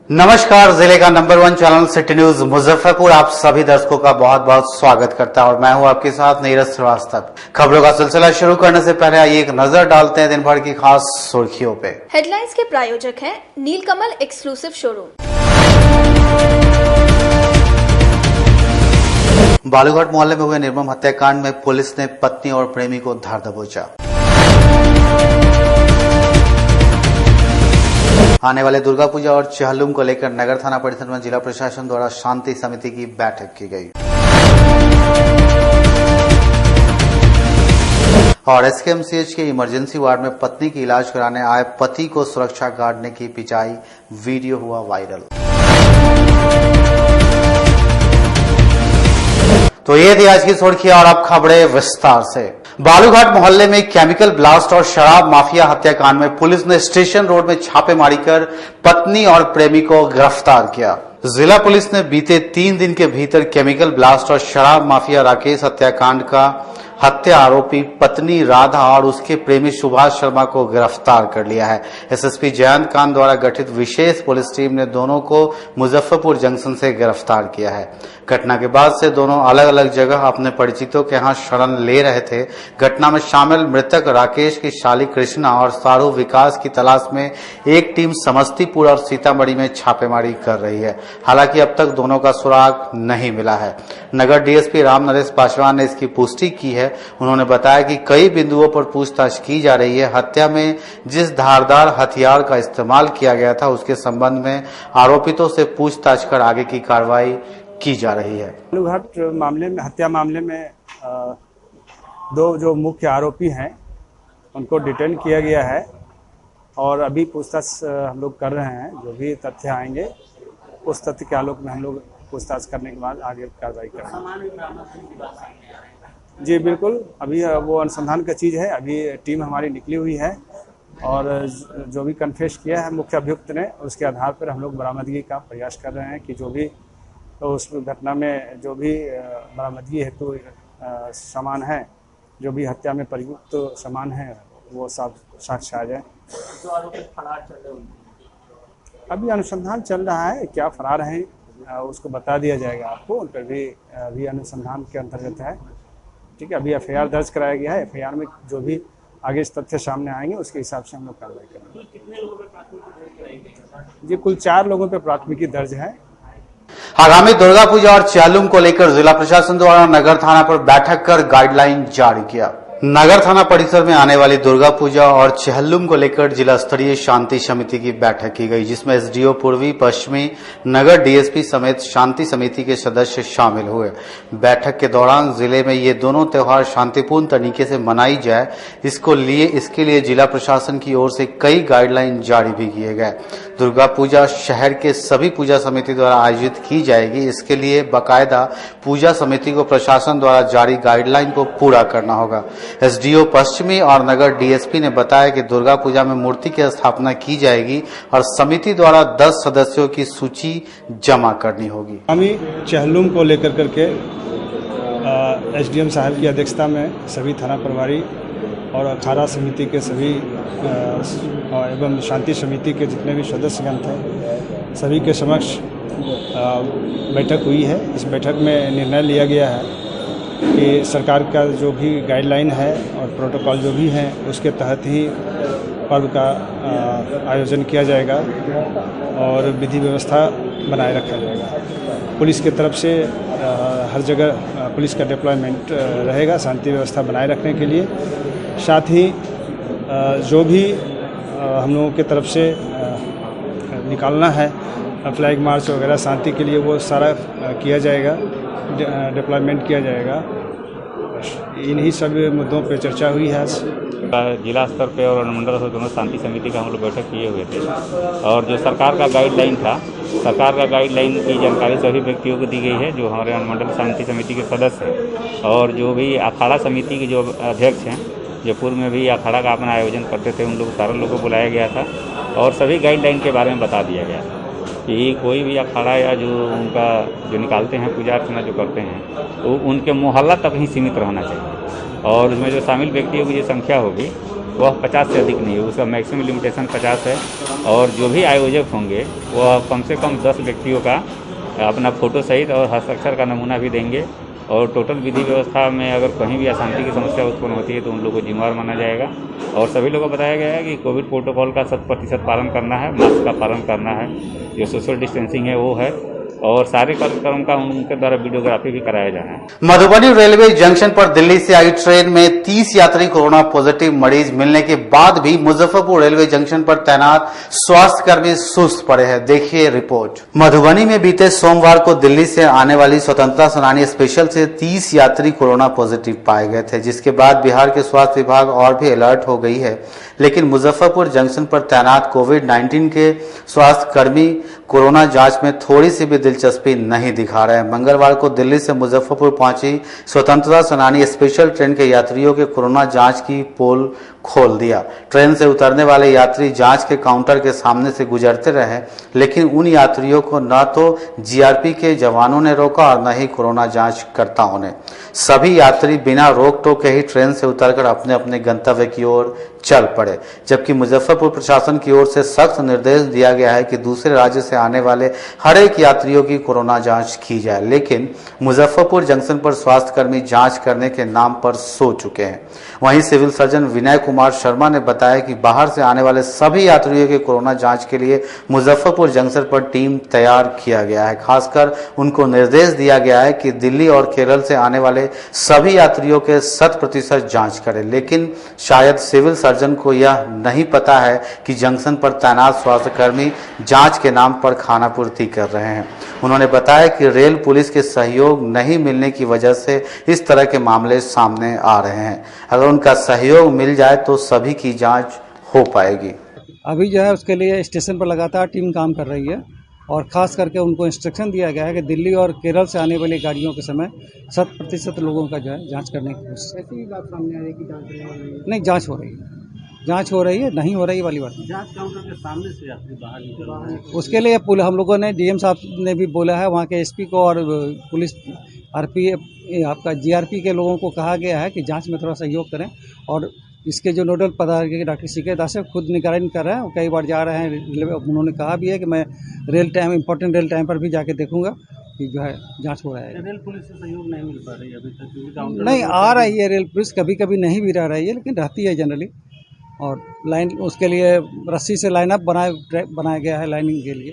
नमस्कार, जिले का number 1 channel city news Muzaffarpur आप सभी दर्शकों का बहुत बहुत स्वागत करता है और मैं हूं आपके साथ नीरज श्रीवास्तव। खबरों का सिलसिला शुरू करने से पहले आइए एक नजर डालते हैं दिन भर की खास सुर्खियों पे। हेडलाइंस के प्रायोजक हैं नीलकमल एक्सक्लूसिव शोरूम। बालूघाट मोहल्ले में हुए निर्मम हत्याकांड में पुलिस ने पत्नी और प्रेमी को धार दबोचा। आने वाले दुर्गा पूजा और चहलुम को लेकर नगर थाना परिसर में जिला प्रशासन द्वारा शांति समिति की बैठक की गई और एसकेएमसीएच के इमरजेंसी वार्ड में पत्नी की इलाज कराने आए पति को सुरक्षा गार्ड ने की पिटाई, वीडियो हुआ वायरल। तो ये थी आज की सुर्खी और अब खबरें विस्तार से। बालूघाट मोहल्ले में केमिकल ब्लास्ट और शराब माफिया हत्याकांड में पुलिस ने स्टेशन रोड में छापेमारी कर पत्नी और प्रेमी को गिरफ्तार किया। जिला पुलिस ने बीते 3 दिन के भीतर केमिकल ब्लास्ट और शराब माफिया राकेश हत्याकांड का हत्या आरोपी पत्नी राधा और उसके प्रेमी सुभाष शर्मा को गिरफ्तार कर लिया है। एसएसपी जयंत कांत द्वारा गठित विशेष पुलिस टीम ने दोनों को मुजफ्फरपुर जंक्शन से गिरफ्तार किया है। घटना के बाद से दोनों अलग अलग जगह अपने परिचितों के यहाँ शरण ले रहे थे। घटना में शामिल मृतक राकेश की शाली कृष्णा और सारू विकास की तलाश में एक टीम समस्तीपुर और सीतामढ़ी में छापेमारी कर रही है। हालांकि अब तक दोनों का सुराग नहीं मिला है। नगर डीएसपी राम नरेश पासवान ने इसकी पुष्टि की है। उन्होंने बताया कि कई बिंदुओं पर पूछताछ की जा रही है। हत्या में जिस धारदार हथियार का इस्तेमाल किया गया था उसके संबंध में आरोपितों से पूछताछ कर आगे की कार्रवाई की जा रही है। बालूघाट मामले में, हत्या मामले में दो जो मुख्य आरोपी हैं उनको डिटेन किया गया है और अभी पूछताछ हम लोग कर रहे हैं। जो भी तथ्य आएंगे उस तथ्य के आलोक में हम लोग पूछताछ करने के बाद आगे कार्रवाई करेंगे। जी बिल्कुल, अभी वो अनुसंधान का चीज़ है। अभी टीम हमारी निकली हुई है और जो भी कन्फेस किया है मुख्य अभियुक्त ने उसके आधार पर हम लोग बरामदगी का प्रयास कर रहे हैं कि जो भी तो उस घटना में जो भी बरामदगी हेतु सामान है, जो भी हत्या में प्रयुक्त सामान है वो सब साक्ष्य आ जाए। जो आरोपी फरार चल रहे हैं अभी अनुसंधान चल रहा है, क्या फरार है उसको बता दिया जाएगा आपको। उन पर भी अभी अनुसंधान के अंतर्गत है। ठीक है, अभी एफआईआर दर्ज कराया गया है। एफआईआर में जो भी आगे तथ्य सामने आएंगे उसके हिसाब से हम लोग कार्रवाई करेंगे। कितने लोगों पर प्राथमिकी दर्ज कराई? जी कुल 4 लोगों पर प्राथमिकी दर्ज है। आगामी दुर्गा पूजा और चहलुम को लेकर जिला प्रशासन द्वारा नगर थाना पर बैठक कर गाइडलाइन जारी किया। नगर थाना परिसर में आने वाली दुर्गा पूजा और चहलुम को लेकर जिला स्तरीय शांति समिति की बैठक की गई, जिसमें एसडीओ पूर्वी पश्चिमी, नगर डीएसपी समेत शांति समिति के सदस्य शामिल हुए। बैठक के दौरान जिले में ये दोनों त्योहार शांतिपूर्ण तरीके से मनाई जाए, इसके लिए जिला प्रशासन की ओर से कई गाइडलाइन जारी भी किए गए। दुर्गा पूजा शहर के सभी पूजा समिति द्वारा आयोजित की जाएगी। इसके लिए बाकायदा पूजा समिति को प्रशासन द्वारा जारी गाइडलाइन को पूरा करना होगा। एसडीओ पश्चिमी और नगर डीएसपी ने बताया कि दुर्गा पूजा में मूर्ति की स्थापना की जाएगी और समिति द्वारा 10 सदस्यों की सूची जमा करनी होगी। आगामी चहलुम को लेकर करके एसडीएम साहब की अध्यक्षता में सभी थाना प्रभारी और अखाड़ा समिति के सभी एवं शांति समिति के जितने भी सदस्यगण थे सभी के समक्ष बैठक हुई है। इस बैठक में निर्णय लिया गया है कि सरकार का जो भी गाइडलाइन है और प्रोटोकॉल जो भी है उसके तहत ही पर्व का आयोजन किया जाएगा और विधि व्यवस्था बनाए रखा जाएगा। पुलिस की तरफ से हर जगह पुलिस का डिप्लॉयमेंट रहेगा शांति व्यवस्था बनाए रखने के लिए। साथ ही जो भी हम लोगों की तरफ से निकालना है फ्लैग मार्च वगैरह शांति के लिए वो सारा किया जाएगा, डिप्लॉयमेंट किया जाएगा। इन्हीं सब मुद्दों पर चर्चा हुई है। जिला स्तर पे और अनुमंडल स्तर दोनों शांति समिति का हम लोग बैठक किए हुए थे और जो सरकार का गाइडलाइन था, सरकार का गाइडलाइन की जानकारी सभी व्यक्तियों को दी गई है जो हमारे अनुमंडल शांति समिति के सदस्य हैं और जो भी अखाड़ा समिति के जो अध्यक्ष हैं, जो पूर्व में भी अखाड़ा का अपना आयोजन करते थे, उन लोग सारे लोगों को बुलाया गया था और सभी गाइडलाइन के बारे में बता दिया गया कि कोई भी अखाड़ा या जो उनका जो निकालते हैं पूजा अर्चना जो करते हैं वो उनके मोहल्ला तक ही सीमित रहना चाहिए और उसमें जो शामिल व्यक्तियों की जो संख्या होगी वह 50 से अधिक नहीं है, उसका मैक्सिमम लिमिटेशन 50 है। और जो भी आयोजक होंगे वह कम से कम 10 व्यक्तियों का अपना फ़ोटो सहित और हस्ताक्षर का नमूना भी देंगे। और टोटल विधि व्यवस्था में अगर कहीं भी अशांति की समस्या उत्पन्न होती है तो उन लोगों को जिम्मेवार माना जाएगा। और सभी लोगों को बताया गया है कि कोविड प्रोटोकॉल का 100% पालन करना है, मास्क का पालन करना है, जो सोशल डिस्टेंसिंग है वो है, और सारे कार्यक्रम का उनके द्वारा वीडियोग्राफी भी कराया जा रहा है। मधुबनी रेलवे जंक्शन पर दिल्ली से आई ट्रेन में 30 यात्री कोरोना पॉजिटिव मरीज मिलने के बाद भी मुजफ्फरपुर रेलवे जंक्शन पर तैनात स्वास्थ्य कर्मी सुस्त पड़े हैं। देखिए रिपोर्ट। मधुबनी में बीते सोमवार को दिल्ली से आने वाली स्वतंत्रता सेनानी स्पेशल से 30 यात्री कोरोना पॉजिटिव पाए गए थे, जिसके बाद बिहार के स्वास्थ्य विभाग और भी अलर्ट हो गई है। लेकिन मुजफ्फरपुर जंक्शन पर तैनात कोविड-19 के स्वास्थ्य कर्मी कोरोना जांच में थोड़ी सी भी दिलचस्पी नहीं दिखा रहे हैं। मंगलवार को दिल्ली से मुजफ्फरपुर पहुंची स्वतंत्रता सेनानी स्पेशल ट्रेन के यात्रियों के कोरोना जांच की पोल खोल दिया। ट्रेन से उतरने वाले यात्री जांच के काउंटर के सामने से गुजरते रहे, लेकिन उन यात्रियों को न तो जीआरपी के जवानों ने रोका और न ही कोरोना जांच कर्ताओं ने। सभी यात्री बिना रोक टोक के ही ट्रेन से उतरकर अपने अपने गंतव्य की ओर चल पड़े, जबकि मुजफ्फरपुर प्रशासन की ओर से सख्त निर्देश दिया गया है कि दूसरे राज्य से आने वाले हर एक यात्रियों की कोरोना जांच की जाए। लेकिन मुजफ्फरपुर जंक्शन पर स्वास्थ्य कर्मी जांच करने के नाम पर सो चुके हैं। वहीं सिविल सर्जन विनय कुमार शर्मा ने बताया कि बाहर से आने वाले सभी यात्रियों के कोरोना जांच के लिए मुजफ्फरपुर जंक्शन पर टीम तैयार किया गया है। खासकर उनको निर्देश दिया गया है कि दिल्ली और केरल से आने वाले सभी यात्रियों के 100% जांच करें। लेकिन शायद सिविल सर्जन को यह नहीं पता है कि जंक्शन पर तैनात स्वास्थ्य कर्मी जांच के नाम पर खानापूर्ति कर रहे हैं। उन्होंने बताया कि रेल पुलिस के सहयोग नहीं मिलने की वजह से इस तरह के मामले सामने आ रहे हैं। अगर उनका सहयोग मिल जाए तो सभी की जांच हो पाएगी। अभी जो है उसके लिए स्टेशन पर लगातार टीम काम कर रही है और ख़ास करके उनको इंस्ट्रक्शन दिया गया है कि दिल्ली और केरल से आने वाली गाड़ियों के समय 100% लोगों का जो है जांच करने की कोशिश। ऐसी भी बात सामने आ रही है कि जांच नहीं, जांच हो रही है, जांच हो रही है, नहीं हो रही वाली बात नहीं। जांच काउंटर के सामने से यात्री बाहर निकल रहे हैं। उसके लिए हम लोगों ने डीएम साहब ने भी बोला है, वहाँ के एसपी को और पुलिस आरपीएफ आपका जीआरपी के लोगों को कहा गया है कि जांच में थोड़ा सहयोग करें। और इसके जो नोडल पदाधिकारी डॉक्टर सीके दास है खुद निगरानी कर रहे हैं, वो कई बार जा रहे हैं। उन्होंने कहा भी है कि मैं इम्पोर्टेंट रेल टाइम पर भी जाके देखूंगा कि जो है जांच हो रहा है। रेल पुलिस से सहयोग नहीं मिल पा रही अभी तक? नहीं आ रही है रेल पुलिस, कभी कभी नहीं भी रह रही है, लेकिन रहती है जनरली। और लाइन उसके लिए रस्सी से लाइन अप बनाया गया है लाइनिंग के लिए।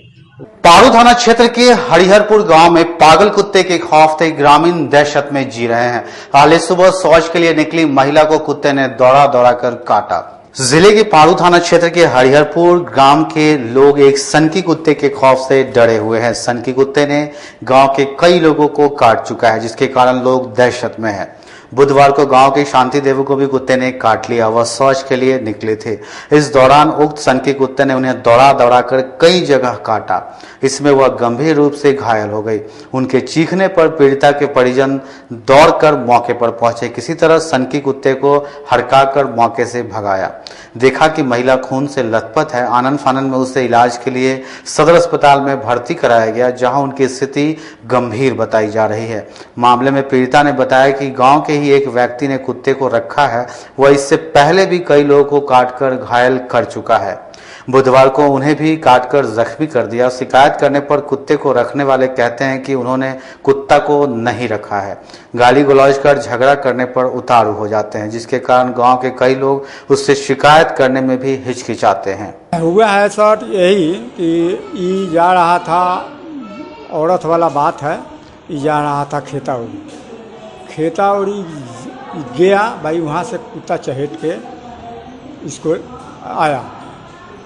पारू थाना क्षेत्र के हरिहरपुर गांव में पागल कुत्ते के खौफ से ग्रामीण दहशत में जी रहे हैं। हाल सुबह शौच के लिए निकली महिला को कुत्ते ने दौड़ा दौड़ा कर काटा। जिले के पारू थाना क्षेत्र के हरिहरपुर ग्राम के लोग एक सनकी कुत्ते के खौफ से डरे हुए हैं। सनकी कुत्ते ने गांव के कई लोगों को काट चुका है, जिसके कारण लोग दहशत में हैं। बुधवार को गांव के शांति देव को भी कुत्ते ने काट लिया। वह शौच के लिए निकले थे। इस दौरान उक्त सनकी कुत्ते ने उन्हें दौड़ा दौड़ा कर कई जगह काटा। इसमें वह गंभीर रूप से घायल हो गई। उनके चीखने पर पीड़िता के परिजन दौड़कर मौके पर पहुंचे। किसी तरह सनकी कुत्ते को हड़काकर मौके से भगाया। देखा कि महिला खून से लथपथ है। आनन फानन में उसे इलाज के लिए सदर अस्पताल में भर्ती कराया गया, जहां उनकी स्थिति गंभीर बताई जा रही है। मामले में पीड़िता ने बताया कि गांव के ही एक व्यक्ति ने कुत्ते को रखा है। वह इससे पहले भी कई लोगों को काटकर घायल कर चुका है। बुधवार को उन्हें भी काटकर जख्मी कर दिया। शिकायत करने पर कुत्ते को रखने वाले कहते हैं कि उन्होंने कुत्ता को नहीं रखा है। गाली गलौज कर झगड़ा करने पर उतारू हो जाते हैं, जिसके कारण गांव के कई लोग उससे शिकायत करने में भी हिचकिचाते हैं। हुआ है सर यही कि ये जा रहा था, औरत वाला बात है, ये जा रहा था खेताउरी गया भाई, वहाँ से कुत्ता चहेट के इसको आया।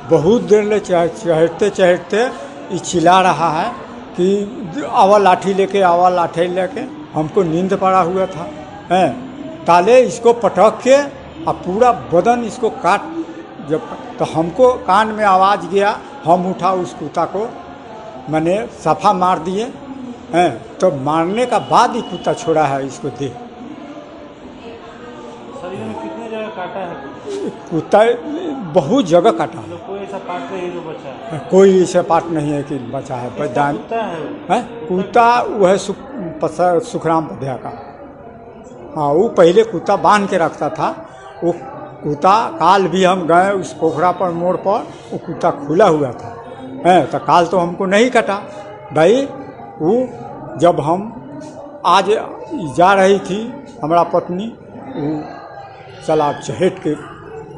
बहुत देर ले चहटते चहटते ये चिल्ला रहा है कि आवा लाठी लेके हमको नींद पड़ा हुआ था हैं। ताले इसको पटक के अब पूरा बदन इसको काट, जब तो हमको कान में आवाज़ गया, हम उठा उस कुत्ता को मैंने सफ़ा मार दिए हैं। तो मारने का बाद ही कुत्ता छोड़ा है इसको दे। शरीर में कितने जगह काटा है कुत्ता? बहुत जगह काटा है। कोई ऐसा पार्ट नहीं जो बचा है? कोई ऐसा पार्ट नहीं है कि बचा है। कुत्ता है कुत्ता वह सुखराम पध्या का। हाँ, वो पहले कुत्ता बांध के रखता था, वो कुत्ता काल भी हम गए उस पोखरा पर मोड़ पर, वो कुत्ता खुला हुआ था है, तो काल तो हमको नहीं कटा भाई। वो जब हम आज जा रही थी हमारा पत्नी, वो चला चहेट के।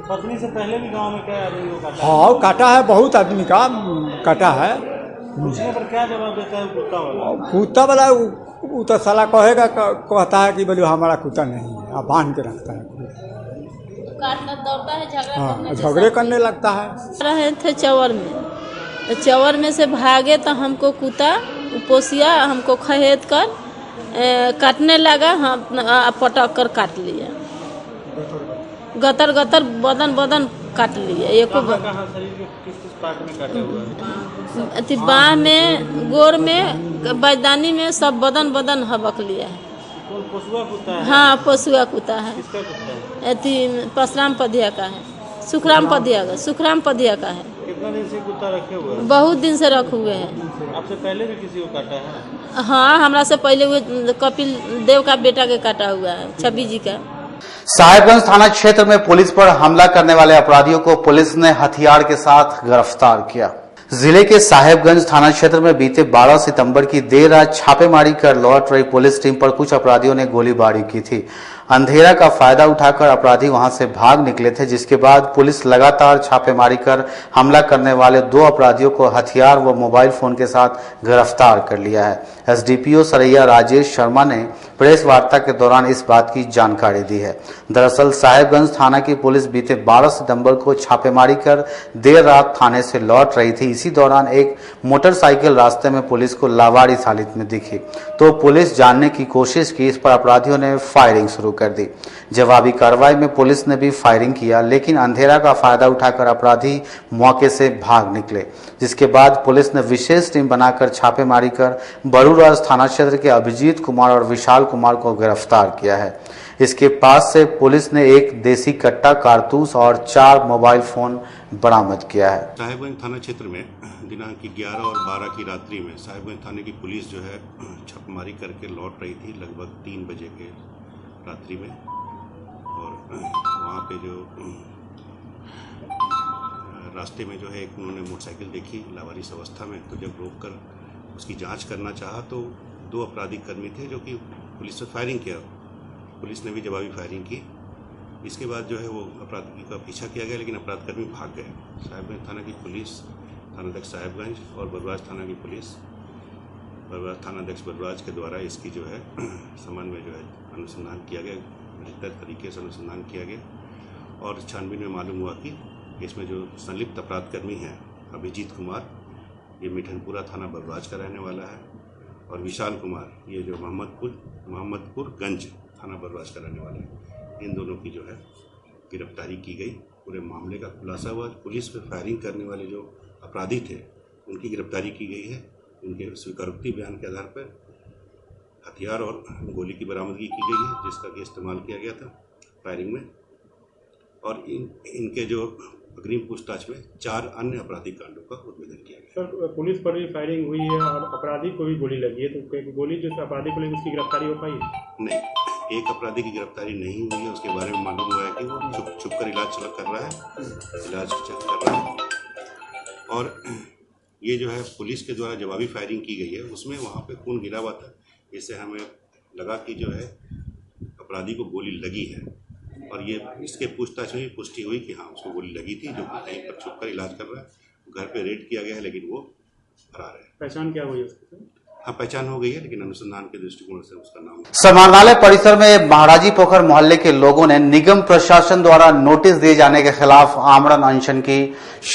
पत्नी से पहले भी गांव में क्या आदमी को काटा? हाँ काटा है, बहुत आदमी का काटा है। पूछने पर क्या जवाब देता है कुत्ता वाला? कुत्ता वाला वो तो साला कहेगा, कहता है कि बोलो हमारा कुत्ता नहीं है, आप बांध के रखता है। काटना दौड़ता है, झगड़ा हाँ झगड़े करने लगता है। रहे थे चवर में, तो चवर में से भागे तो हमको कुत्ता पोसिया हमको खहेद कर काटने लगा। हम पटक कर काट लिया, गतर गतर बदन बदन काट लिया। एको कहाँ शरीर के किस पार्ट में काटे हुए? अति बाह में, गोर में, बैदानी में, सब बदन बदन हबक लिया है। कौन पोसुआ कुत्ता है? हाँ पोसुआ कुत्ता है। किसका कुत्ता है? अति परशुराम पदिया का है, सुखराम पदिया का है। कितना दिन से कुत्ता रखे हुए हैं? बहुत दिन से रखे हुए हैं। आपसे पहले भी किसी को काटा है? हाँ हमरा से पहले हुए कपिल देव का बेटा के काटा हुआ है, छब्बी जी का। साहेबगंज थाना क्षेत्र में पुलिस पर हमला करने वाले अपराधियों को पुलिस ने हथियार के साथ गिरफ्तार किया। जिले के साहेबगंज थाना क्षेत्र में बीते 12 सितंबर की देर रात छापेमारी कर लौट रही पुलिस टीम पर कुछ अपराधियों ने गोलीबारी की थी। अंधेरा का फायदा उठाकर अपराधी वहां से भाग निकले थे, जिसके बाद पुलिस लगातार छापेमारी कर हमला करने वाले 2 अपराधियों को हथियार व मोबाइल फोन के साथ गिरफ्तार कर लिया है। एसडीपीओ सरैया राजेश शर्मा ने प्रेस वार्ता के दौरान इस बात की जानकारी दी है। दरअसल साहेबगंज थाना की पुलिस बीते 12 सितंबर को छापेमारी कर देर रात थाने से लौट रही थी। इसी दौरान एक मोटरसाइकिल रास्ते में पुलिस को लावारिस हालत में दिखी, तो पुलिस जानने की कोशिश की। इस पर अपराधियों ने फायरिंग शुरू कर दी। जवाबी कार्रवाई में पुलिस ने भी फायरिंग किया, लेकिन अंधेरा का फायदा उठाकर अपराधी मौके से भाग निकले, जिसके बाद पुलिस ने विशेष टीम बनाकर छापेमारी कर बरूराज थाना क्षेत्र के अभिजीत कुमार और विशाल कुमार को गिरफ्तार किया है। इसके पास से पुलिस ने एक देसी कट्टा, कारतूस और 4 मोबाइल फोन बरामद किया है। साहेबगंज थाना क्षेत्र में दिनांक 11 और 12 की रात्रि में साहेबगंज थाने की पुलिस जो है छापेमारी करके लौट रही थी लगभग 3 बजे के रात्रि में, और वहाँ पे जो रास्ते में जो है एक उन्होंने मोटरसाइकिल देखी लावारिस अवस्था में, तो जब रोककर उसकी जांच करना चाहा तो 2 अपराधी कर्मी थे जो कि पुलिस से फायरिंग किया। पुलिस ने भी जवाबी फायरिंग की। इसके बाद जो है वो अपराधी का पीछा किया गया, लेकिन अपराध कर्मी भाग गए। साहेबगंज थाना की पुलिस, थानाध्यक्ष साहेबगंज और बरूराज थाना की पुलिस, बरूराज थानाध्यक्ष बरूराज के द्वारा इसकी जो है संबंध में जो है अनुसंधान किया गया, बेहतर तरीके से अनुसंधान किया गया और छानबीन में मालूम हुआ कि इसमें जो संलिप्त अपराधकर्मी हैं अभिजीत कुमार, ये मिठनपुरा थाना बरूराज का रहने वाला है, और विशाल कुमार ये जो मोहम्मदपुर थाना बरूराज का रहने वाला है। इन दोनों की जो है गिरफ्तारी की गई। पूरे मामले का खुलासा हुआ। पुलिस पर फायरिंग करने वाले जो अपराधी थे उनकी गिरफ्तारी की गई है। उनके स्वीकारोक्ति बयान के आधार पर हथियार और गोली की बरामदगी की गई है, जिसका कि इस्तेमाल किया गया था फायरिंग में। और इनके जो अग्रिम पूछताछ में 4 अन्य आपराधिक कांडों का उद्भेदन किया गया। सर पुलिस पर भी फायरिंग हुई है और अपराधी को भी गोली लगी है, तो गोली जो अपराधी को लगी उसकी गिरफ्तारी हो पाई? नहीं, एक अपराधी की गिरफ्तारी नहीं हुई है। उसके बारे में मालूम हुआ है कि वो छुप कर इलाज कर रहा है। और ये जो है पुलिस के द्वारा जवाबी फायरिंग की गई है, उसमें वहाँ पे खून गिरा हुआ था। इससे हमें लगा कि जो है अपराधी को गोली लगी है, और ये इसके पूछताछ में पुष्टि हुई कि हाँ उसको गोली लगी थी, जो कहीं पर छुप कर इलाज कर रहा है। घर पे रेड किया गया है, लेकिन वो फरार है। पहचान क्या हुई उसकी? हाँ पहचान हो गई है, लेकिन अनुसंधान के दृष्टिकोण से उसका नाम। समाहरणालय परिसर में महाराजी पोखर मोहल्ले के लोगों ने निगम प्रशासन द्वारा नोटिस दिए जाने के खिलाफ आमरण अनशन की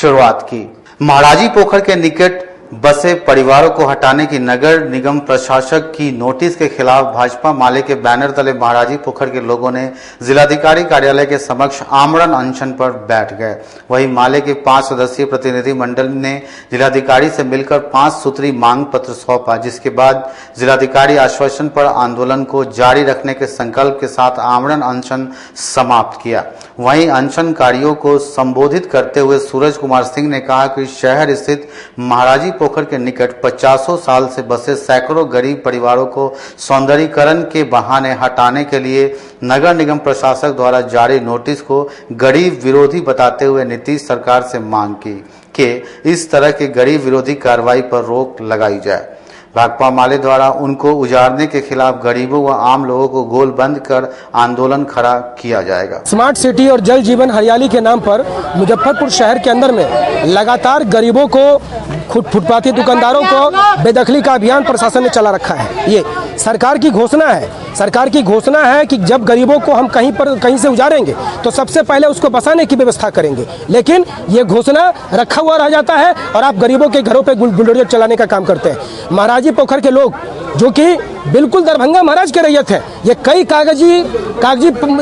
शुरुआत की। महाराजी पोखर के निकट बसे परिवारों को हटाने की नगर निगम प्रशासक की नोटिस के खिलाफ भाजपा माले के बैनर तले महाराजी पोखर के लोगों ने जिलाधिकारी कार्यालय के समक्ष आमरण अनशन पर बैठ गए। वहीं माले के 5 सदस्यीय प्रतिनिधि मंडल ने जिलाधिकारी से मिलकर 5 सूत्री मांग पत्र सौंपा, जिसके बाद जिलाधिकारी आश्वासन पर आंदोलन को जारी रखने के संकल्प के साथ आमरण अनशन समाप्त किया। वहीं अनशनकारियों को संबोधित करते हुए सूरज कुमार सिंह ने कहा कि शहर स्थित महाराजी पोखर के निकट 50 साल से बसे सैकड़ों गरीब परिवारों को सौंदर्यीकरण के बहाने हटाने के लिए नगर निगम प्रशासक द्वारा जारी नोटिस को गरीब विरोधी बताते हुए नीतीश सरकार से मांग की कि इस तरह के गरीब विरोधी कार्रवाई पर रोक लगाई जाए। भाकपा माले द्वारा उनको उजाड़ने के खिलाफ गरीबों व आम लोगों को गोलबंद कर आंदोलन खड़ा किया जाएगा। स्मार्ट सिटी और जल जीवन हरियाली के नाम पर मुजफ्फरपुर शहर के अंदर में लगातार गरीबों को, फुटपाथी दुकानदारों को बेदखली का अभियान प्रशासन ने चला रखा है। ये सरकार की घोषणा है। सरकार की घोषणा है कि जब गरीबों को हम कहीं से उजाड़ेंगे तो सबसे पहले उसको बसाने की व्यवस्था करेंगे, लेकिन ये घोषणा रखा हुआ रह जाता है और आप गरीबों के घरों पे बुलडोजर चलाने का काम करते हैं। महाराजी पोखर के लोग जो कि बिल्कुल दरभंगा महाराज के रैयत है, ये कई कागजी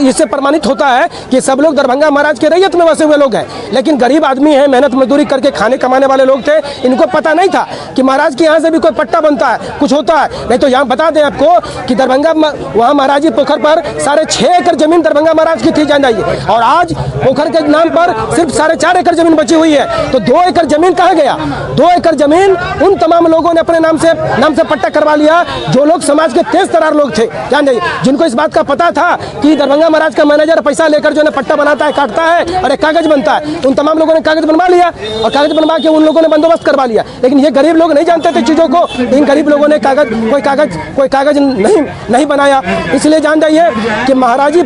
इससे प्रमाणित होता है कि सब लोग दरभंगा महाराज के रैयत में बसे हुए लोग हैं, लेकिन गरीब आदमी है, मेहनत मजदूरी करके खाने कमाने वाले लोग थे। इनको पता नहीं था कि महाराज के यहाँ से भी कोई पट्टा बनता है, कुछ होता है। नहीं तो यहाँ बता दें आपको कि दरभंगा वहाँ महाराजी पोखर पर 6.5 एकड़ जमीन दरभंगा महाराज की थी, जान जाइए, और आज पोखर के नाम पर सिर्फ 4.5 एकड़ जमीन बची हुई है। तो 2 एकड़ जमीन कहाँ गया? 2 एकड़ जमीन उन तमाम लोगों ने अपने नाम से पट्टा करवा लिया जो लोग समाज के तेज तरार लोग थे, जान जाइए, जिनको इस बात का पता था कि दरभंगा महाराज का मैनेजर पैसा लेकर जो है पट्टा बनाता है, काटता है और एक कागज बनता है। उन तमाम लोगों ने कागज बनवा लिया और कागज बनवा के उन लोगों ने बंदोबस्त करवा लिया, लेकिन ये गरीब लोग नहीं जानते थे चीजों को। इन गरीब लोगों ने कोई कागज नहीं बनाया। इसलिए जान जाइए कि महाराजी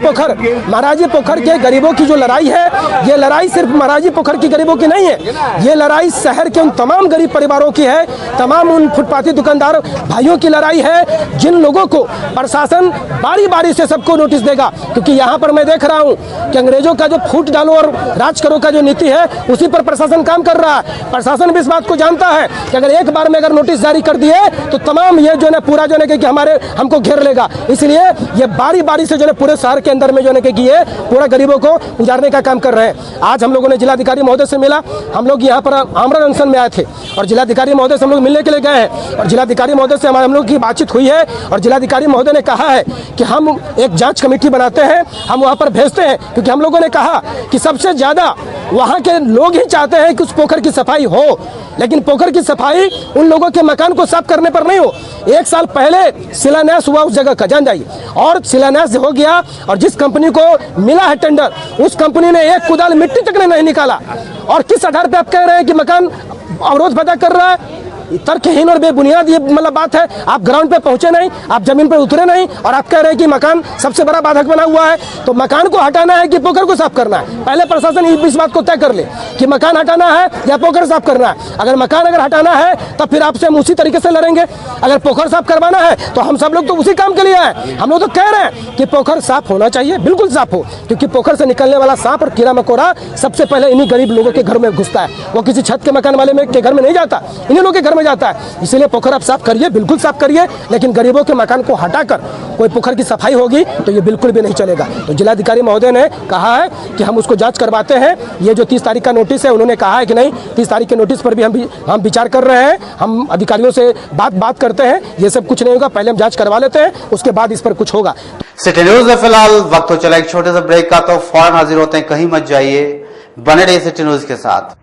पोखर के गरीबों की जो लड़ाई है, ये लड़ाई सिर्फ महाराजी पोखर की गरीबों की नहीं है, ये लड़ाई शहर के उन तमाम गरीब परिवारों की है, तमाम उन फुटपाथी दुकानदार भाइयों की लड़ाई है, जिन लोगों को प्रशासन बारी बारी से सबको नोटिस देगा। क्योंकि यहाँ पर मैं देख रहा हूँ कि अंग्रेजों का जो फूट डालो और राज करो का जो नीति है, उसी पर प्रशासन काम कर रहा है। प्रशासन भी इस बात को जानता है कि अगर एक बार में अगर नोटिस जारी कर दिए तो तमाम ये जो है पूरा जो है कि हमको घेर लेगा। इसलिए ये बारी बारी से जो है पूरे शहर के अंदर में जो है कि ये पूरा गरीबों को उजाड़ने का काम कर रहे हैं। आज हम लोगों ने जिलाधिकारी महोदय से मिला, हम लोग यहाँ पर आमरण अनशन में आए थे और जिलाधिकारी महोदय से हम लोग मिलने के लिए गए हैं और जिलाधिकारी महोदय से हम लोग की बातचीत हुई है और जिलाधिकारी महोदय ने कहा है कि हम एक जांच कमेटी बनाते हैं, हम वहाँ पर भेजते हैं, क्योंकि हम लोगों ने कहा कि सबसे ज्यादा वहाँ के लोग ही चाहते हैं कि उस पोखर की सफाई हो, लेकिन पोखर की सफाई उन लोगों के मकान को साफ करने पर नहीं हो। 1 साल पहले शिलान्यास हुआ उस जगह का, जान जाइए, और शिलान्यास हो गया और जिस कंपनी को मिला है टेंडर, उस कंपनी ने एक कुदाल मिट्टी तक ने नहीं निकाला। और किस आधार पे आप कह रहे हैं कि मकान अवरोध पैदा कर रहा है? तर्कहीन और बेबुनियाद ये मतलब बात है। आप ग्राउंड पे पहुंचे नहीं, आप जमीन पे उतरे नहीं और आप कह रहे हैं कि मकान सबसे बड़ा बाधक बना हुआ है। तो मकान को हटाना है कि पोखर को साफ करना है? पहले प्रशासन इस बात को तय कर ले कि मकान हटाना है या पोखर साफ करना है। अगर मकान हटाना है तब फिर आपसे हम उसी तरीके से लड़ेंगे। अगर पोखर साफ करवाना है तो हम सब लोग तो उसी काम के लिए आए। हम लोग तो कह रहे हैं कि पोखर साफ होना चाहिए, बिल्कुल साफ हो, क्योंकि पोखर से निकलने वाला सांप और कीड़ा मकोड़ा सबसे पहले इन्हीं गरीब लोगों के घर में घुसता है। वो किसी छत के मकान वाले के घर में नहीं जाता, इन्हीं लोगों के घर में जाता है। इसलिए पोखर आप साफ करिए, बिल्कुल साफ करिए, लेकिन गरीबों के मकान को हटाकर कोई पोखर की सफाई होगी तो ये बिल्कुल भी नहीं चलेगा। तो जिलाधिकारी महोदय ने कहा है कि हम उसको जांच करवाते हैं। ये जो 30 तारीख का नोटिस है, उन्होंने कहा है कि नहीं, 30 तारीख के नोटिस पर भी हम विचार कर रहे हैं, हम अधिकारियों से बात करते हैं। ये सब कुछ नहीं होगा, पहले हम जांच करवा लेते हैं, उसके बाद इस पर कुछ होगा। सिटी न्यूज में फिलहाल वक्त हो चला एक छोटे से ब्रेक का, तो फौरन हाजिर होते हैं, कहीं मत जाइए, बने रहिए सिटी न्यूज के साथ।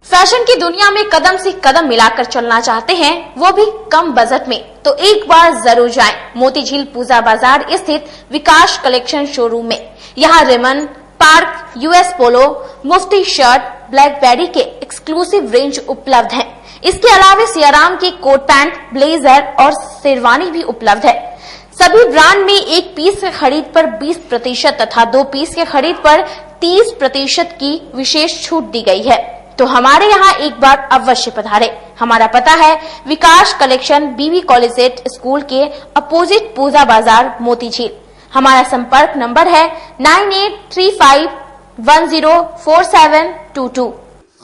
फैशन की दुनिया में कदम से कदम मिलाकर चलना चाहते हैं, वो भी कम बजट में, तो एक बार जरूर जाएं मोतीझील पूजा बाजार स्थित विकास कलेक्शन शोरूम में। यहाँ रेमन, पार्क, यूएस पोलो, मुफ्ती शर्ट, ब्लैकबेरी के एक्सक्लूसिव रेंज उपलब्ध है। इसके अलावा सियाराम के कोट पैंट, ब्लेजर और शेरवानी भी उपलब्ध है। सभी ब्रांड में 1 पीस के खरीद पर 20% तथा 2 पीस के खरीद पर 30% की विशेष छूट दी गई है। तो हमारे यहाँ एक बार अवश्य पधारे। हमारा पता है विकास कलेक्शन, बीबी कॉलेजिएट स्कूल के अपोजिट पूजा बाजार, मोतीझील। हमारा संपर्क नंबर है 9835104722।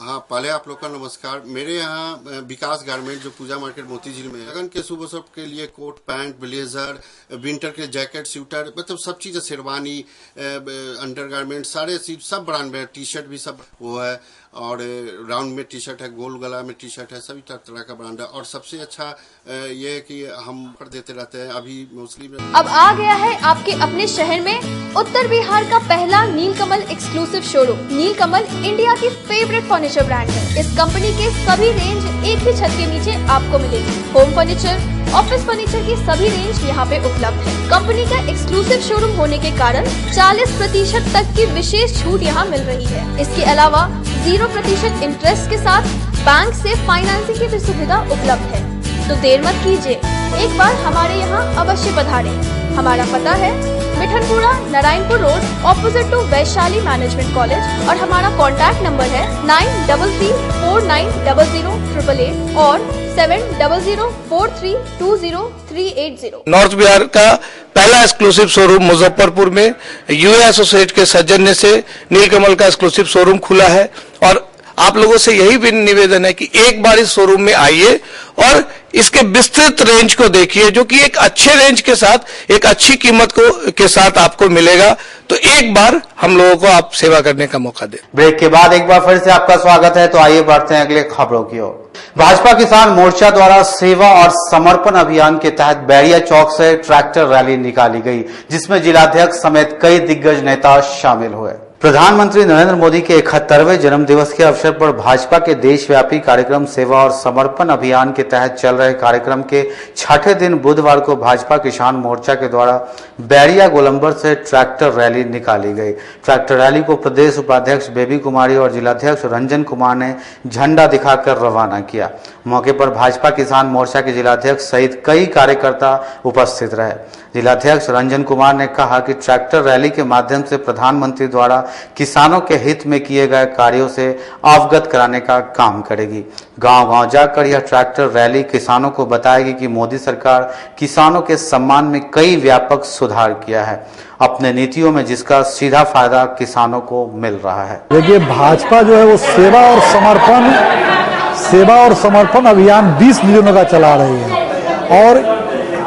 हाँ, पहले आप लोग का नमस्कार। मेरे यहाँ विकास गारमेंट जो पूजा मार्केट मोती झील में है, लगन के शुभ अवसर के लिए कोट पैंट ब्लेजर विंटर के जैकेट स्वेटर मतलब सब चीज़, शेरवानी अंडर गारमेंट सारे चीज सब ब्रांड में, टी शर्ट भी सब वो है, और राउंड में टी शर्ट है, गोल गला में टी शर्ट है, सभी तरह का ब्रांड है। और सबसे अच्छा ये है कि हम कर देते रहते हैं अभी मोस्टली। अब आ गया है आपके अपने शहर में उत्तर बिहार का पहला नीलकमल एक्सक्लूसिव शोरूम। नीलकमल इंडिया की फेवरेट फर्नीचर ब्रांड है। इस कंपनी के सभी रेंज एक ही छत के नीचे आपको मिलेगी। होम फर्नीचर, ऑफिस फर्नीचर की सभी रेंज यहाँ पे उपलब्ध है। कंपनी का एक्सक्लूसिव शोरूम होने के कारण 40% तक की विशेष छूट यहाँ मिल रही है। इसके अलावा 0% इंटरेस्ट के साथ बैंक से फाइनेंसिंग की भी सुविधा उपलब्ध है। तो देर मत कीजिए, एक बार हमारे यहाँ अवश्य पधारें। हमारा पता है Mithanpura, Narayanpur road, opposite to Vaishali management college, और हमारा कॉन्टैक्ट नंबर है 9334900888 और 7004320380। नॉर्थ बिहार का पहला एक्सक्लूसिव शोरूम मुजफ्फरपुर में यूए एसोसिएट के सौजन्य से नीलकमल का एक्सक्लूसिव शोरूम खुला है। और आप लोगों से यही भी निवेदन है कि एक बार इस शोरूम में आइए और इसके विस्तृत रेंज को देखिए, जो कि एक अच्छे रेंज के साथ एक अच्छी कीमत के साथ आपको मिलेगा। तो एक बार हम लोगों को आप सेवा करने का मौका दें। ब्रेक के बाद एक बार फिर से आपका स्वागत है। तो आइए बढ़ते हैं अगले खबरों की ओर। भाजपा किसान मोर्चा द्वारा सेवा और समर्पण अभियान के तहत बैरिया चौक से ट्रैक्टर रैली निकाली गई, जिसमें जिलाध्यक्ष समेत कई दिग्गज नेता शामिल हुए। प्रधानमंत्री नरेंद्र मोदी के 71वें जन्म दिवस के अवसर पर भाजपा के देशव्यापी कार्यक्रम सेवा और समर्पण अभियान के तहत चल रहे कार्यक्रम के छठे दिन बुधवार को भाजपा किसान मोर्चा के द्वारा बैरिया गोलंबर से ट्रैक्टर रैली निकाली गई। ट्रैक्टर रैली को प्रदेश उपाध्यक्ष बेबी कुमारी और जिलाध्यक्ष रंजन कुमार ने झंडा दिखाकर रवाना किया। मौके पर भाजपा किसान मोर्चा के जिलाध्यक्ष सहित कई कार्यकर्ता उपस्थित रहे। जिलाध्यक्ष रंजन कुमार ने कहा कि ट्रैक्टर रैली के माध्यम से प्रधानमंत्री द्वारा किसानों के हित में किए गए कार्यों से अवगत कराने का काम करेगी। गांव-गांव जाकर यह ट्रैक्टर रैली किसानों को बताएगी कि मोदी सरकार किसानों के सम्मान में कई व्यापक सुधार किया है, अपने नीतियों में जिसका सीधा फायदा किसानों को मिल रहा है। देखिए, भाजपा जो है वो सेवा और समर्पण अभियान 20 दिनों का चला रही है और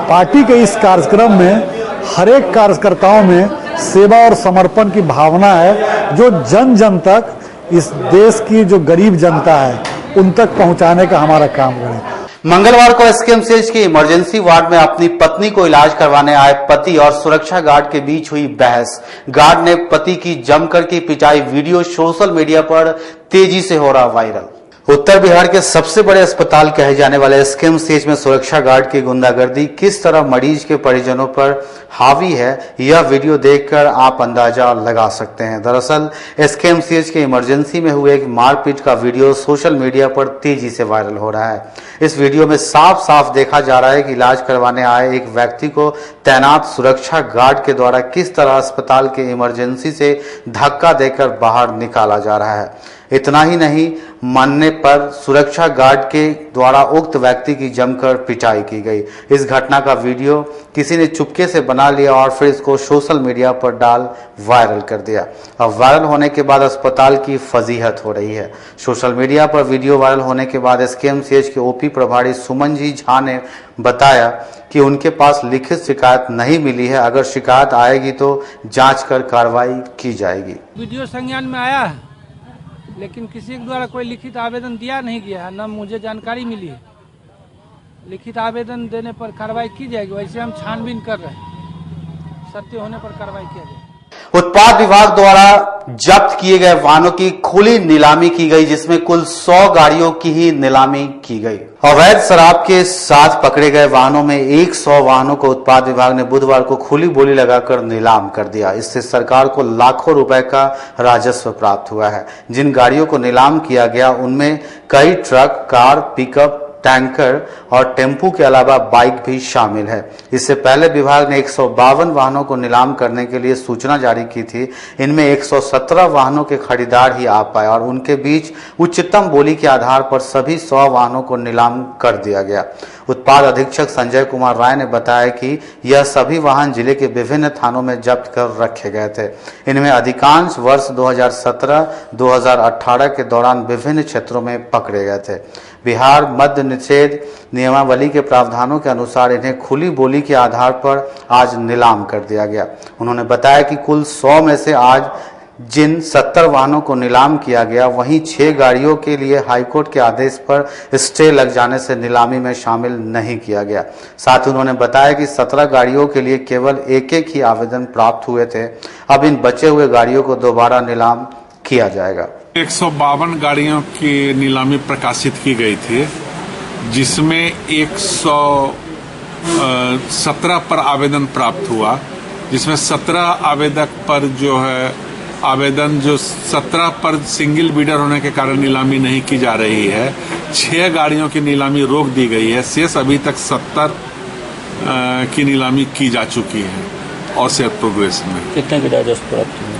पार्टी के इस कार्यक्रम में हर एक कार्यकर्ताओं में सेवा और समर्पण की भावना है, जो जन जन तक इस देश की जो गरीब जनता है उन तक पहुंचाने का हमारा काम करें। मंगलवार को एसकेएमसीएच के इमरजेंसी वार्ड में अपनी पत्नी को इलाज करवाने आए पति और सुरक्षा गार्ड के बीच हुई बहस। गार्ड ने पति की जमकर की पिटाई वीडियो सोशल मीडिया पर तेजी से हो रहा वायरल। उत्तर बिहार के सबसे बड़े अस्पताल कहे जाने वाले एसकेएमसीएच में सुरक्षा गार्ड की गुंडागर्दी किस तरह मरीज के परिजनों पर हावी है, यह वीडियो देखकर आप अंदाजा लगा सकते हैं। दरअसल एसकेएमसीएच के इमरजेंसी में हुए एक मारपीट का वीडियो सोशल मीडिया पर तेजी से वायरल हो रहा है। इस वीडियो में साफ साफ देखा जा रहा है कि इलाज करवाने आए एक व्यक्ति को तैनात सुरक्षा गार्ड के द्वारा किस तरह अस्पताल के इमरजेंसी से धक्का देकर बाहर निकाला जा रहा है। इतना ही नहीं, मानने पर सुरक्षा गार्ड के द्वारा उक्त व्यक्ति की जमकर पिटाई की गई। इस घटना का वीडियो किसी ने चुपके से बना लिया और फिर इसको सोशल मीडिया पर डाल वायरल कर दिया। अब वायरल होने के बाद अस्पताल की फजीहत हो रही है। सोशल मीडिया पर वीडियो वायरल होने के बाद एसकेएमसीएच के ओपी प्रभारी सुमन जी झा ने बताया कि उनके पास लिखित शिकायत नहीं मिली है। अगर शिकायत आएगी तो जांच कर कार्रवाई की जाएगी। वीडियो संज्ञान में आया है, लेकिन किसी के द्वारा कोई लिखित आवेदन दिया नहीं गया है, न मुझे जानकारी मिली है। लिखित आवेदन देने पर कार्रवाई की जाएगी। वैसे हम छानबीन कर रहे हैं, सत्य होने पर कार्रवाई किया जाएगी। उत्पाद विभाग द्वारा जब्त किए गए वाहनों की खुली नीलामी की गई, जिसमें कुल 100 गाड़ियों की ही नीलामी की गई। अवैध शराब के साथ पकड़े गए वाहनों में 100 वाहनों को उत्पाद विभाग ने बुधवार को खुली बोली लगाकर नीलाम कर दिया। इससे सरकार को लाखों रुपए का राजस्व प्राप्त हुआ है। जिन गाड़ियों को नीलाम किया गया उनमें कई ट्रक, कार, पिकअप, टैंकर और टेम्पू के अलावा बाइक भी शामिल है। इससे पहले विभाग ने 152 वाहनों को नीलाम करने के लिए सूचना जारी की थी। इनमें 117 वाहनों के खरीदार ही आ पाए और उनके बीच उच्चतम बोली के आधार पर सभी 100 वाहनों को नीलाम कर दिया गया। उत्पाद अधीक्षक संजय कुमार राय ने बताया कि यह सभी वाहन जिले के विभिन्न थानों में जब्त कर रखे गए थे। इनमें अधिकांश वर्ष 2017-2018 के दौरान विभिन्न क्षेत्रों में पकड़े गए थे। बिहार मद्य निषेध नियमावली के प्रावधानों के अनुसार इन्हें खुली बोली के आधार पर आज नीलाम कर दिया गया। उन्होंने बताया कि कुल 100 में से आज जिन 70 वाहनों को नीलाम किया गया, वहीं 6 गाड़ियों के लिए हाईकोर्ट के आदेश पर स्टे लग जाने से नीलामी में शामिल नहीं किया गया। साथ ही उन्होंने बताया कि 17 गाड़ियों के लिए केवल एक ही आवेदन प्राप्त हुए थे। अब इन बचे हुए गाड़ियों को दोबारा नीलाम किया जाएगा। 152 गाड़ियों की नीलामी प्रकाशित की गई थी, जिसमें 117 पर आवेदन प्राप्त हुआ, जिसमें 17 आवेदक पर जो है आवेदन जो 17 पर सिंगल बीडर होने के कारण नीलामी नहीं की जा रही है। 6 गाड़ियों की नीलामी रोक दी गई है। शेष अभी तक 70 की नीलामी की जा चुकी है और शेयर प्रोग्रेस में। कितने की राजस्व प्राप्त हुए?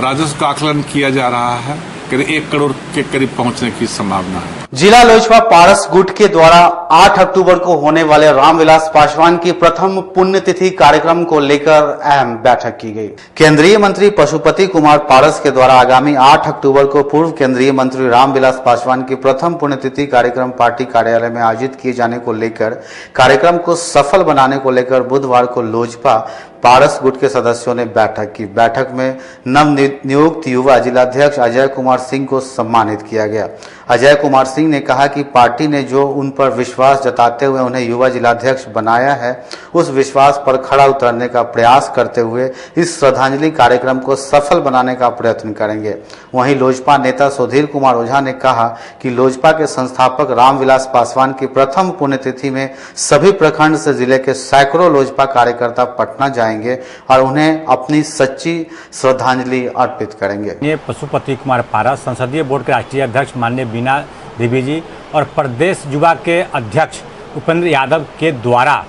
राजस्व का आकलन किया जा रहा है, करीब 1 करोड़ के करीब पहुंचने की संभावना है। जिला लोजपा पारस गुट के द्वारा 8 अक्टूबर को होने वाले रामविलास पासवान की प्रथम पुण्यतिथि कार्यक्रम को लेकर अहम बैठक की गई। केंद्रीय मंत्री पशुपति कुमार पारस के द्वारा आगामी 8 अक्टूबर को पूर्व केंद्रीय मंत्री रामविलास पासवान की प्रथम पुण्यतिथि कार्यक्रम पार्टी कार्यालय में आयोजित किए जाने को लेकर कार्यक्रम को सफल बनाने को लेकर बुधवार को लोजपा पारस गुट के सदस्यों ने बैठक की। बैठक में नव नियुक्त युवा जिलाध्यक्ष अजय कुमार सिंह को सम्मानित किया गया। अजय कुमार सिंह ने कहा कि पार्टी ने जो उन पर विश्वास जताते हुए उन्हें युवा जिलाध्यक्ष बनाया है, उस विश्वास पर खरा उतरने का प्रयास करते हुए इस श्रद्धांजलि कार्यक्रम को सफल बनाने का प्रयत्न करेंगे। वहीं लोजपा नेता सुधीर कुमार ओझा ने कहा कि लोजपा के संस्थापक रामविलास पासवान की प्रथम पुण्यतिथि में सभी प्रखंड से जिले के सैकड़ों लोजपा कार्यकर्ता पटना जाएंगे और उन्हें अपनी सच्ची श्रद्धांजलि अर्पित करेंगे। पशुपति कुमार पारस, संसदीय बोर्ड के राष्ट्रीय अध्यक्ष माननीय बीना देवी जी और प्रदेश युवा के अध्यक्ष उपेंद्र यादव के द्वारा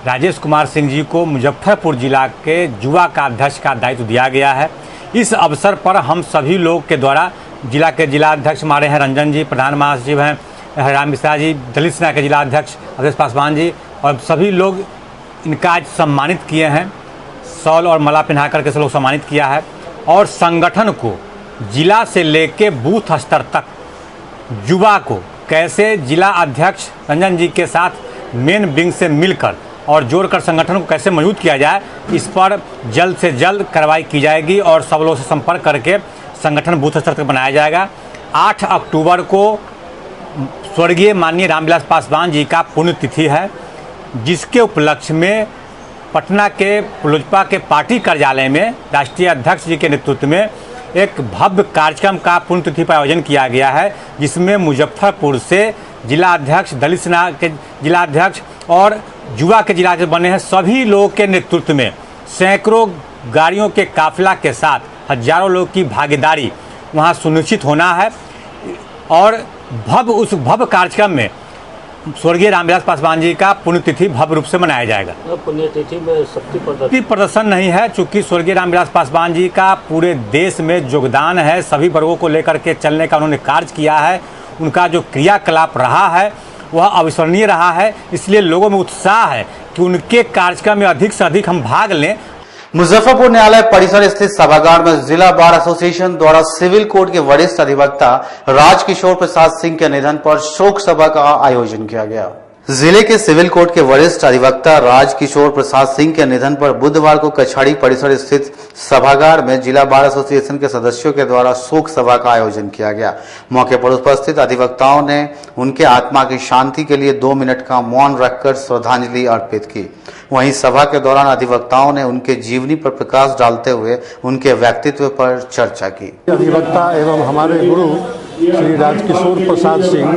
राजेश कुमार सिंह जी को मुजफ्फरपुर जिला के युवा का अध्यक्ष का दायित्व दिया गया है। इस अवसर पर हम सभी लोग के द्वारा जिला के जिलाध्यक्ष हमारे हैं रंजन जी, प्रधान महासचिव हैं राम मिश्रा जी, दलित सेना के जिलाध्यक्ष अवधेश पासवान जी और सभी लोग इनका आज सम्मानित किए हैं। शॉल और माला पहना करके सब लोग सम्मानित किया है और संगठन को जिला से लेके बूथ स्तर तक युवा को कैसे जिला अध्यक्ष रंजन जी के साथ मेन विंग से मिलकर और जोड़कर संगठन को कैसे मजबूत किया जाए, इस पर जल्द से जल्द कार्रवाई की जाएगी और सब लोगों से संपर्क करके संगठन बूथ स्तर तक बनाया जाएगा। 8 अक्टूबर को स्वर्गीय माननीय रामविलास पासवान जी का पुण्यतिथि है, जिसके उपलक्ष्य में पटना के लोजपा के पार्टी कार्यालय में राष्ट्रीय अध्यक्ष जी के नेतृत्व में एक भव्य कार्यक्रम का पुण्यतिथि पर आयोजन किया गया है, जिसमें मुजफ्फरपुर से जिला अध्यक्ष, दलित सेना के जिला अध्यक्ष और युवा के जिला अध्यक्ष बने हैं। सभी लोगों के नेतृत्व में सैकड़ों गाड़ियों के काफिला के साथ हजारों लोग की भागीदारी वहां सुनिश्चित होना है और उस भव्य कार्यक्रम में स्वर्गीय रामविलास पासवान जी का पुण्यतिथि भव्य रूप से मनाया जाएगा। पुण्यतिथि में शक्ति प्रदर्शन नहीं है, चूंकि स्वर्गीय रामविलास पासवान जी का पूरे देश में योगदान है, सभी वर्गों को लेकर के चलने का उन्होंने कार्य किया है, उनका जो क्रियाकलाप रहा है वह अविस्मरणीय रहा है। इसलिए लोगों में उत्साह है कि उनके कार्यक्रम में अधिक से अधिक हम भाग लें। मुजफ्फरपुर न्यायालय परिसर स्थित सभागार में जिला बार एसोसिएशन द्वारा सिविल कोर्ट के वरिष्ठ अधिवक्ता राजकिशोर प्रसाद सिंह के निधन पर शोक सभा का आयोजन किया गया। जिले के सिविल कोर्ट के वरिष्ठ अधिवक्ता राजकिशोर प्रसाद सिंह के निधन पर बुधवार को कछाड़ी परिसर स्थित सभागार में जिला बार एसोसिएशन के सदस्यों के द्वारा शोक सभा का आयोजन किया गया। मौके पर उपस्थित अधिवक्ताओं ने उनके आत्मा की शांति के लिए 2 मिनट का मौन रखकर श्रद्धांजलि अर्पित की। वहीं सभा के दौरान अधिवक्ताओं ने उनके जीवनी पर प्रकाश डालते हुए उनके व्यक्तित्व पर चर्चा की। अधिवक्ता एवं हमारे गुरु श्री राजकिशोर प्रसाद सिंह,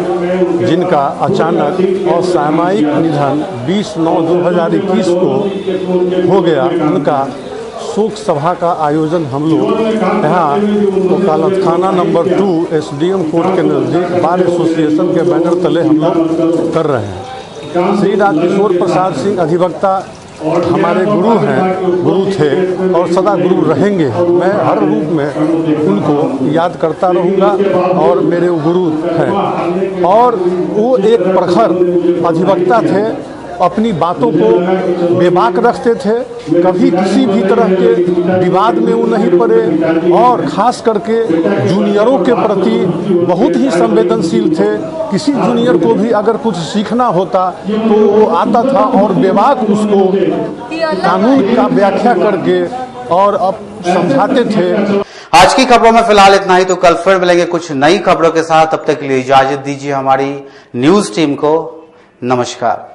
जिनका अचानक और सामयिक निधन 20/9/2021 को हो गया, उनका शोक सभा का आयोजन हम लोग यहाँ वकालत खाना नंबर 2 SDM कोर्ट के नज़दीक बार एसोसिएशन के बैनर तले हम लोग कर रहे हैं। श्री राजकिशोर प्रसाद सिंह अधिवक्ता हमारे गुरु हैं, गुरु थे और सदा गुरु रहेंगे। मैं हर रूप में उनको याद करता रहूँगा और मेरे गुरु हैं। और वो एक प्रखर अधिवक्ता थे, अपनी बातों को बेबाक रखते थे, कभी किसी भी तरह के विवाद में वो नहीं पड़े और ख़ास करके जूनियरों के प्रति बहुत ही संवेदनशील थे। किसी जूनियर को भी अगर कुछ सीखना होता तो वो आता था और बेबाक उसको कानून का व्याख्या करके और अब समझाते थे। आज की खबरों में फिलहाल इतना ही, तो कल फिर मिलेंगे कुछ नई खबरों के साथ। तब तक के लिए इजाजत दीजिए हमारी न्यूज टीम को। नमस्कार।